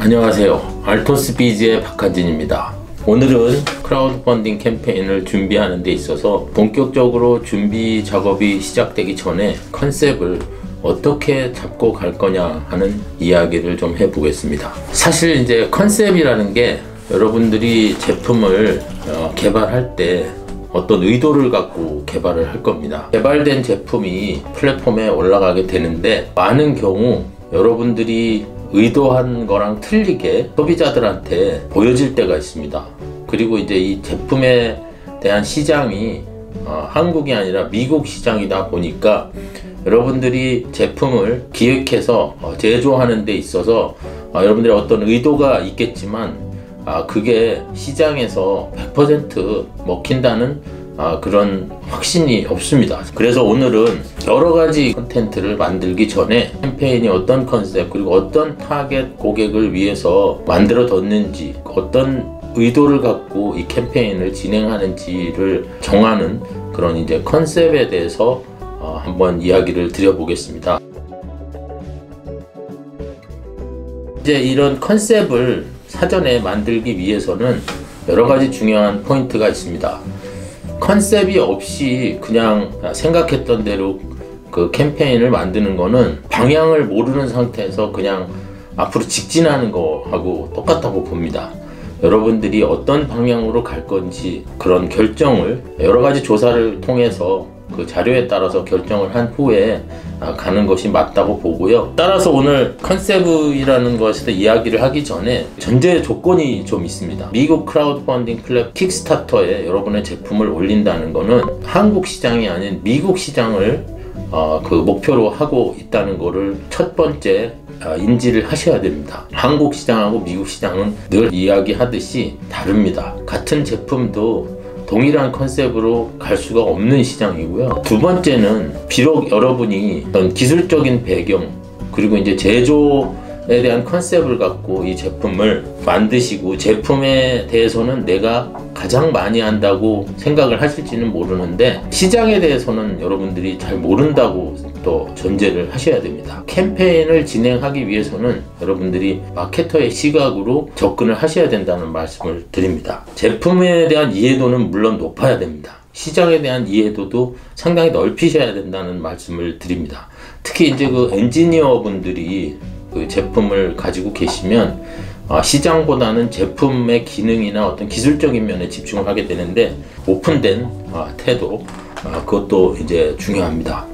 안녕하세요. 알토스비즈의 박한진입니다. 오늘은 크라우드 펀딩 캠페인을 준비하는 데 있어서 본격적으로 준비 작업이 시작되기 전에 컨셉을 어떻게 잡고 갈 거냐 하는 이야기를 좀 해보겠습니다. 사실 이제 컨셉이라는 게 여러분들이 제품을 개발할 때 어떤 의도를 갖고 개발을 할 겁니다. 개발된 제품이 플랫폼에 올라가게 되는데 많은 경우 여러분들이 의도한 거랑 틀리게 소비자들한테 보여질 때가 있습니다. 그리고 이제 이 제품에 대한 시장이 한국이 아니라 미국 시장이다 보니까 여러분들이 제품을 기획해서 제조하는 데 있어서 여러분들의 어떤 의도가 있겠지만 그게 시장에서 100% 먹힌다는 그런 확신이 없습니다. 그래서 오늘은 여러가지 콘텐츠를 만들기 전에 캠페인이 어떤 컨셉 그리고 어떤 타겟 고객을 위해서 만들어뒀는지 어떤 의도를 갖고 이 캠페인을 진행하는지를 정하는 그런 이제 컨셉에 대해서 한번 이야기를 드려보겠습니다. 이제 이런 컨셉을 사전에 만들기 위해서는 여러가지 중요한 포인트가 있습니다. 컨셉이 없이 그냥 생각했던 대로 그 캠페인을 만드는 거는 방향을 모르는 상태에서 그냥 앞으로 직진하는 거하고 똑같다고 봅니다. 여러분들이 어떤 방향으로 갈 건지 그런 결정을 여러가지 조사를 통해서 그 자료에 따라서 결정을 한 후에 가는 것이 맞다고 보고요. 따라서 오늘 컨셉이라는 것에 대해 이야기를 하기 전에 전제 조건이 좀 있습니다. 미국 크라우드 펀딩 플랫폼 킥스타터에 여러분의 제품을 올린다는 것은 한국 시장이 아닌 미국 시장을 그 목표로 하고 있다는 것을 첫 번째 인지를 하셔야 됩니다. 한국 시장하고 미국 시장은 늘 이야기하듯이 다릅니다. 같은 제품도 동일한 컨셉으로 갈 수가 없는 시장이고요. 두 번째는 비록 여러분이 어떤 기술적인 배경 그리고 이제 제조에 대한 컨셉을 갖고 이 제품을 만드시고 제품에 대해서는 내가 가장 많이 한다고 생각을 하실지는 모르는데 시장에 대해서는 여러분들이 잘 모른다고 또 전제를 하셔야 됩니다. 캠페인을 진행하기 위해서는 여러분들이 마케터의 시각으로 접근을 하셔야 된다는 말씀을 드립니다. 제품에 대한 이해도는 물론 높아야 됩니다. 시장에 대한 이해도도 상당히 넓히셔야 된다는 말씀을 드립니다. 특히 이제 그 엔지니어 분들이 그 제품을 가지고 계시면 시장보다는 제품의 기능이나 어떤 기술적인 면에 집중을 하게 되는데 오픈된 태도 그것도 이제 중요합니다.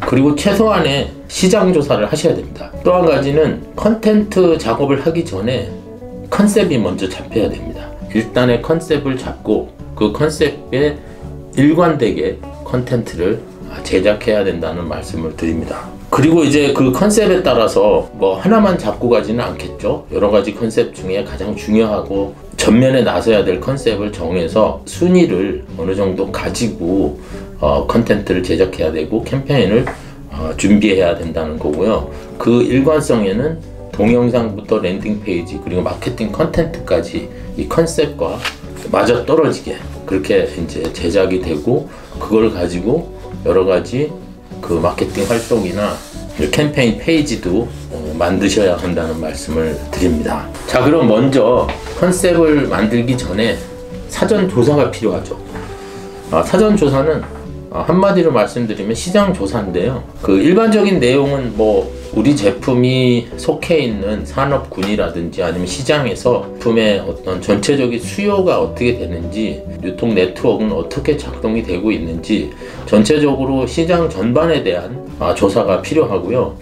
그리고 최소한의 시장 조사를 하셔야 됩니다. 또 한 가지는 컨텐츠 작업을 하기 전에 컨셉이 먼저 잡혀야 됩니다. 일단의 컨셉을 잡고 그 컨셉에 일관되게 컨텐츠를 제작해야 된다는 말씀을 드립니다. 그리고 이제 그 컨셉에 따라서 뭐 하나만 잡고 가지는 않겠죠. 여러 가지 컨셉 중에 가장 중요하고 전면에 나서야 될 컨셉을 정해서 순위를 어느 정도 가지고 컨텐츠를 제작해야 되고 캠페인을 준비해야 된다는 거고요. 그 일관성에는 동영상부터 랜딩 페이지 그리고 마케팅 컨텐츠까지 이 컨셉과 맞아떨어지게 그렇게 이제 제작이 되고 그걸 가지고 여러 가지 그 마케팅 활동이나 캠페인 페이지도 만드셔야 한다는 말씀을 드립니다. 자, 그럼 먼저 컨셉을 만들기 전에 사전 조사가 필요하죠. 사전 조사는 한마디로 말씀드리면 시장 조사인데요. 그 일반적인 내용은 뭐 우리 제품이 속해 있는 산업군이라든지 아니면 시장에서 제품의 어떤 전체적인 수요가 어떻게 되는지 유통 네트워크는 어떻게 작동이 되고 있는지 전체적으로 시장 전반에 대한 조사가 필요하고요.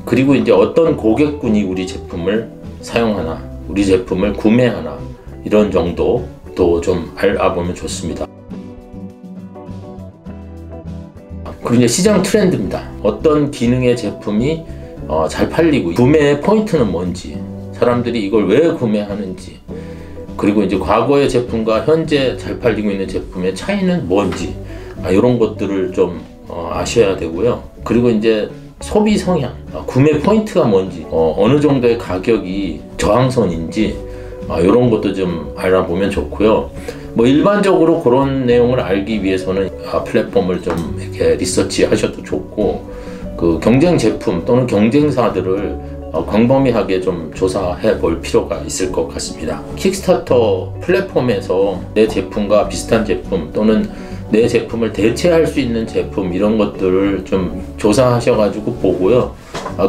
그리고 이제 어떤 고객군이 우리 제품을 사용하나 우리 제품을 구매하나 이런 정도도 좀 알아보면 좋습니다. 그리고 이제 시장 트렌드입니다. 어떤 기능의 제품이 잘 팔리고 구매의 포인트는 뭔지 사람들이 이걸 왜 구매하는지 그리고 이제 과거의 제품과 현재 잘 팔리고 있는 제품의 차이는 뭔지 이런 것들을 좀 아셔야 되고요. 그리고 이제 소비 성향, 구매 포인트가 뭔지 어느 정도의 가격이 저항선인지 이런 것도 좀 알아보면 좋고요. 뭐 일반적으로 그런 내용을 알기 위해서는 플랫폼을 좀 이렇게 리서치 하셔도 좋고 그 경쟁 제품 또는 경쟁사들을 광범위하게 좀 조사해 볼 필요가 있을 것 같습니다. 킥스타터 플랫폼에서 내 제품과 비슷한 제품 또는 내 제품을 대체할 수 있는 제품 이런 것들을 좀 조사하셔가지고 보고요.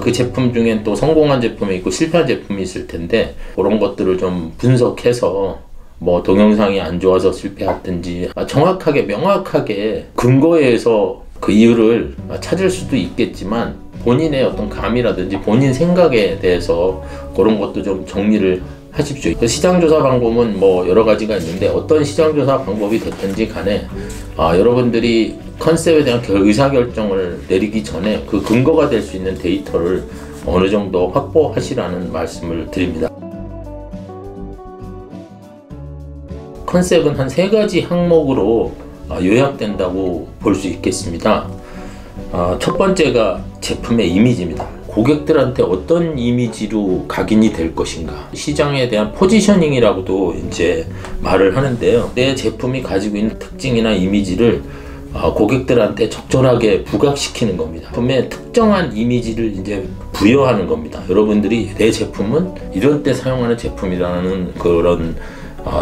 그 제품 중엔 또 성공한 제품이 있고 실패한 제품이 있을 텐데 그런 것들을 좀 분석해서 뭐 동영상이 안 좋아서 실패했든지 정확하게 명확하게 근거에 의해서 그 이유를 찾을 수도 있겠지만 본인의 어떤 감이라든지 본인 생각에 대해서 그런 것도 좀 정리를 하십시오. 시장조사 방법은 뭐 여러 가지가 있는데 어떤 시장조사 방법이 됐든지 간에 여러분들이 컨셉에 대한 의사결정을 내리기 전에 그 근거가 될 수 있는 데이터를 어느 정도 확보하시라는 말씀을 드립니다. 컨셉은 한 3가지 항목으로 요약된다고 볼 수 있겠습니다. 첫 번째가 제품의 이미지입니다. 고객들한테 어떤 이미지로 각인이 될 것인가, 시장에 대한 포지셔닝이라고도 이제 말을 하는데요. 내 제품이 가지고 있는 특징이나 이미지를 고객들한테 적절하게 부각시키는 겁니다. 제품에 특정한 이미지를 이제 부여하는 겁니다. 여러분들이 내 제품은 이런 때 사용하는 제품이라는 그런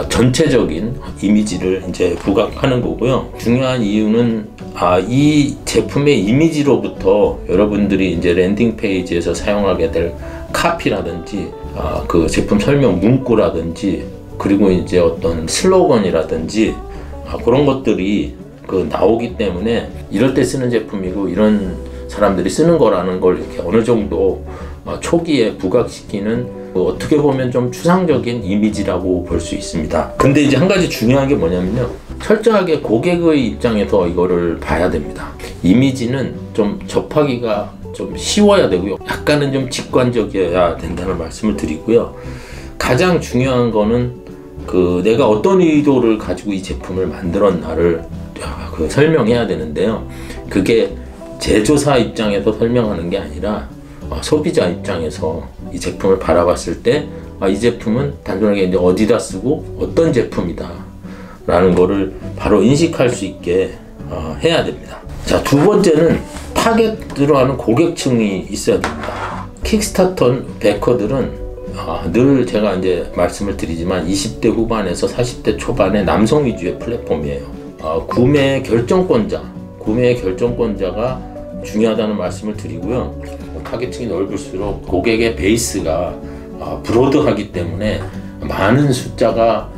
전체적인 이미지를 이제 부각하는 거고요. 중요한 이유는 이 제품의 이미지로부터 여러분들이 이제 랜딩 페이지에서 사용하게 될 카피라든지 그 제품 설명 문구라든지 그리고 이제 어떤 슬로건이라든지 그런 것들이 나오기 때문에 이럴 때 쓰는 제품이고 이런 사람들이 쓰는 거라는 걸 이렇게 어느 정도 초기에 부각시키는 어떻게 보면 좀 추상적인 이미지라고 볼 수 있습니다. 근데 이제 한 가지 중요한 게 뭐냐면요. 철저하게 고객의 입장에서 이거를 봐야 됩니다. 이미지는 좀 접하기가 좀 쉬워야 되고요. 약간은 좀 직관적이어야 된다는 말씀을 드리고요. 가장 중요한 거는 내가 어떤 의도를 가지고 이 제품을 만들었나를 설명해야 되는데요. 그게 제조사 입장에서 설명하는 게 아니라 소비자 입장에서 이 제품을 바라봤을 때 이 제품은 단순하게 이제 어디다 쓰고 어떤 제품이다 라는 거를 바로 인식할 수 있게 해야 됩니다. 자, 두 번째는 타겟으로 하는 고객층이 있어야 됩니다. 킥스타터 베커들은 늘 제가 이제 말씀을 드리지만 20대 후반에서 40대 초반의 남성 위주의 플랫폼이에요. 구매 결정권자가 중요하다는 말씀을 드리고요. 타겟층이 넓을수록 고객의 베이스가 브로드하기 때문에 많은 숫자가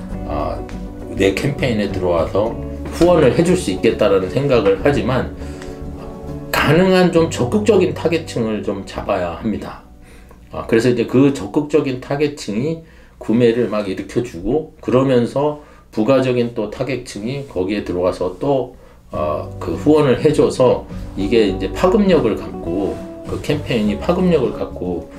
내 캠페인에 들어와서 후원을 해줄 수 있겠다라는 생각을 하지만 가능한 좀 적극적인 타겟층을 좀 잡아야 합니다. 그래서 이제 그 적극적인 타겟층이 구매를 막 일으켜주고 그러면서 부가적인 또 타겟층이 거기에 들어와서 또 그 후원을 해줘서 이게 이제 파급력을 갖고 그 캠페인이 파급력을 갖고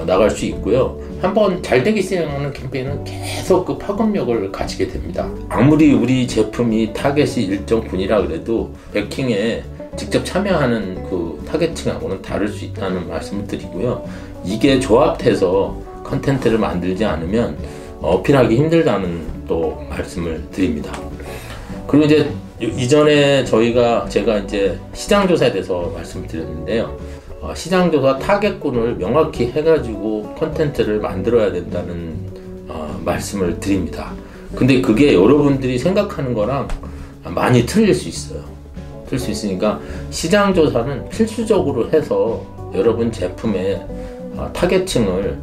나갈 수 있고요. 한번 잘 되기 시작하는 캠페인은 계속 그 파급력을 가지게 됩니다. 아무리 우리 제품이 타겟이 일정 분이라 그래도 베킹에 직접 참여하는 그 타겟층하고는 다를 수 있다는 말씀을 드리고요. 이게 조합돼서 컨텐츠를 만들지 않으면 어필하기 힘들다는 또 말씀을 드립니다. 그리고 이제 이전에 제가 이제 시장조사에 대해서 말씀을 드렸는데요. 시장조사 타겟군을 명확히 해가지고 컨텐츠를 만들어야 된다는 말씀을 드립니다. 근데 그게 여러분들이 생각하는 거랑 많이 틀릴 수 있어요. 틀릴 수 있으니까 시장조사는 필수적으로 해서 여러분 제품의 타겟층을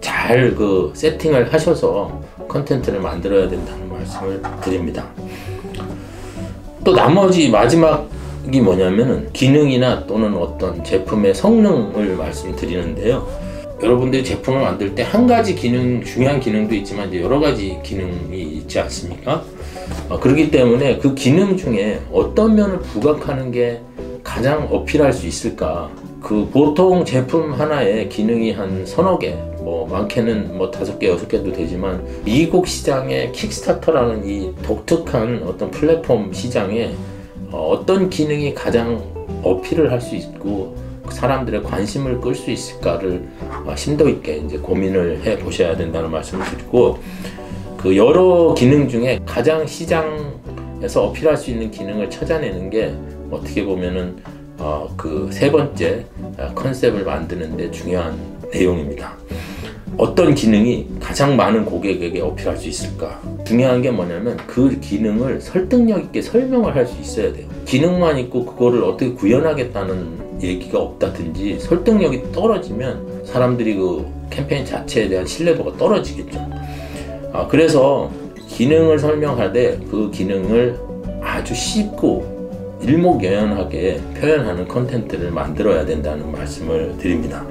잘 세팅을 하셔서 컨텐츠를 만들어야 된다는 말씀을 드립니다. 또 나머지 마지막이 뭐냐면은 기능이나 또는 어떤 제품의 성능을 말씀드리는데요. 여러분들이 제품을 만들 때 한 가지 중요한 기능도 있지만 이제 여러 가지 기능이 있지 않습니까? 그렇기 때문에 그 기능 중에 어떤 면을 부각하는 게 가장 어필할 수 있을까? 보통 제품 하나에 기능이 한 서너 개, 많게는 5개, 6개도 되지만 미국 시장의 킥스타터라는 이 독특한 어떤 플랫폼 시장에 어떤 기능이 가장 어필을 할 수 있고 사람들의 관심을 끌 수 있을까를 심도 있게 이제 고민을 해 보셔야 된다는 말씀을 드리고 여러 기능 중에 가장 시장에서 어필할 수 있는 기능을 찾아내는 게 어떻게 보면은 그 세 번째 컨셉을 만드는 데 중요한 내용입니다. 어떤 기능이 가장 많은 고객에게 어필할 수 있을까? 중요한 게 뭐냐면 그 기능을 설득력 있게 설명을 할 수 있어야 돼요. 기능만 있고 그거를 어떻게 구현하겠다는 얘기가 없다든지 설득력이 떨어지면 사람들이 그 캠페인 자체에 대한 신뢰도가 떨어지겠죠. 그래서 기능을 설명하되 그 기능을 아주 쉽고 일목요연하게 표현하는 컨텐츠를 만들어야 된다는 말씀을 드립니다.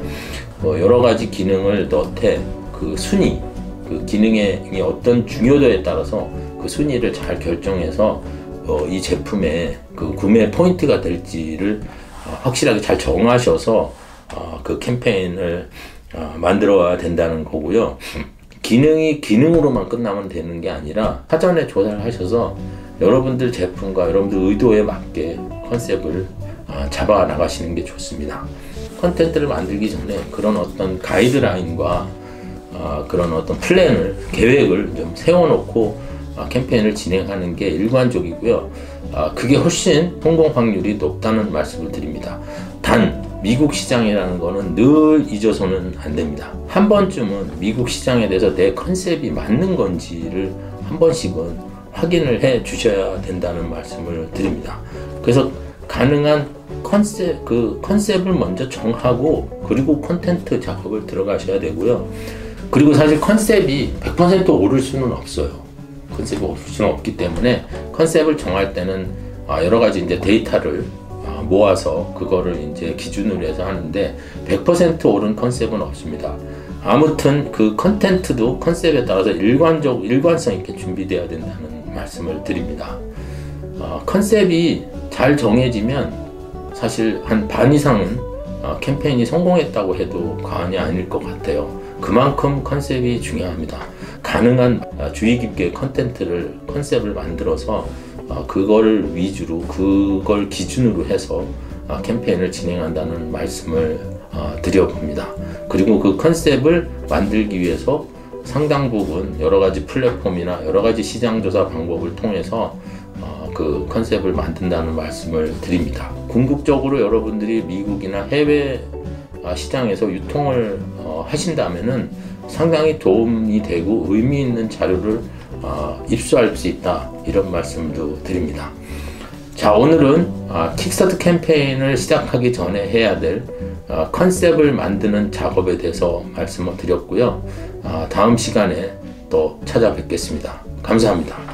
여러 가지 기능을 넣되 그 순위, 그 기능의 어떤 중요도에 따라서 그 순위를 잘 결정해서 이 제품의 그 구매 포인트가 될지를 확실하게 잘 정하셔서 그 캠페인을 만들어야 된다는 거고요. 기능이 기능으로만 끝나면 되는 게 아니라 사전에 조사를 하셔서 여러분들 제품과 여러분들 의도에 맞게 컨셉을 잡아 나가시는 게 좋습니다. 컨텐츠를 만들기 전에 그런 어떤 가이드라인과 그런 어떤 플랜을, 계획을 좀 세워놓고 캠페인을 진행하는 게 일관적이고요. 그게 훨씬 성공 확률이 높다는 말씀을 드립니다. 단 미국 시장이라는 거는 늘 잊어서는 안 됩니다. 한 번쯤은 미국 시장에 대해서 내 컨셉이 맞는 건지를 한 번씩은 확인을 해 주셔야 된다는 말씀을 드립니다. 그래서 가능한 컨셉을 먼저 정하고 그리고 콘텐츠 작업을 들어가셔야 되고요. 그리고 사실 컨셉이 100% 오를 수는 없어요. 컨셉이 오를 수는 없기 때문에 컨셉을 정할 때는 여러 가지 이제 데이터를 모아서 그거를 이제 기준으로 해서 하는데 100% 옳은 컨셉은 없습니다. 아무튼 그 컨텐츠도 컨셉에 따라서 일관성 있게 준비되어야 된다는 말씀을 드립니다. 컨셉이 잘 정해지면 사실 한 반 이상은 캠페인이 성공했다고 해도 과언이 아닐 것 같아요. 그만큼 컨셉이 중요합니다. 가능한 주의 깊게 컨셉을 만들어서 그걸 위주로 그걸 기준으로 해서 캠페인을 진행한다는 말씀을 드려봅니다. 그리고 그 컨셉을 만들기 위해서 상당 부분 여러 가지 플랫폼이나 여러 가지 시장조사 방법을 통해서 그 컨셉을 만든다는 말씀을 드립니다. 궁극적으로 여러분들이 미국이나 해외 시장에서 유통을 하신다면은 상당히 도움이 되고 의미 있는 자료를 입수할 수 있다, 이런 말씀도 드립니다. 자, 오늘은 킥스타트 캠페인을 시작하기 전에 해야 될 컨셉을 만드는 작업에 대해서 말씀을 드렸고요. 다음 시간에 또 찾아뵙겠습니다. 감사합니다.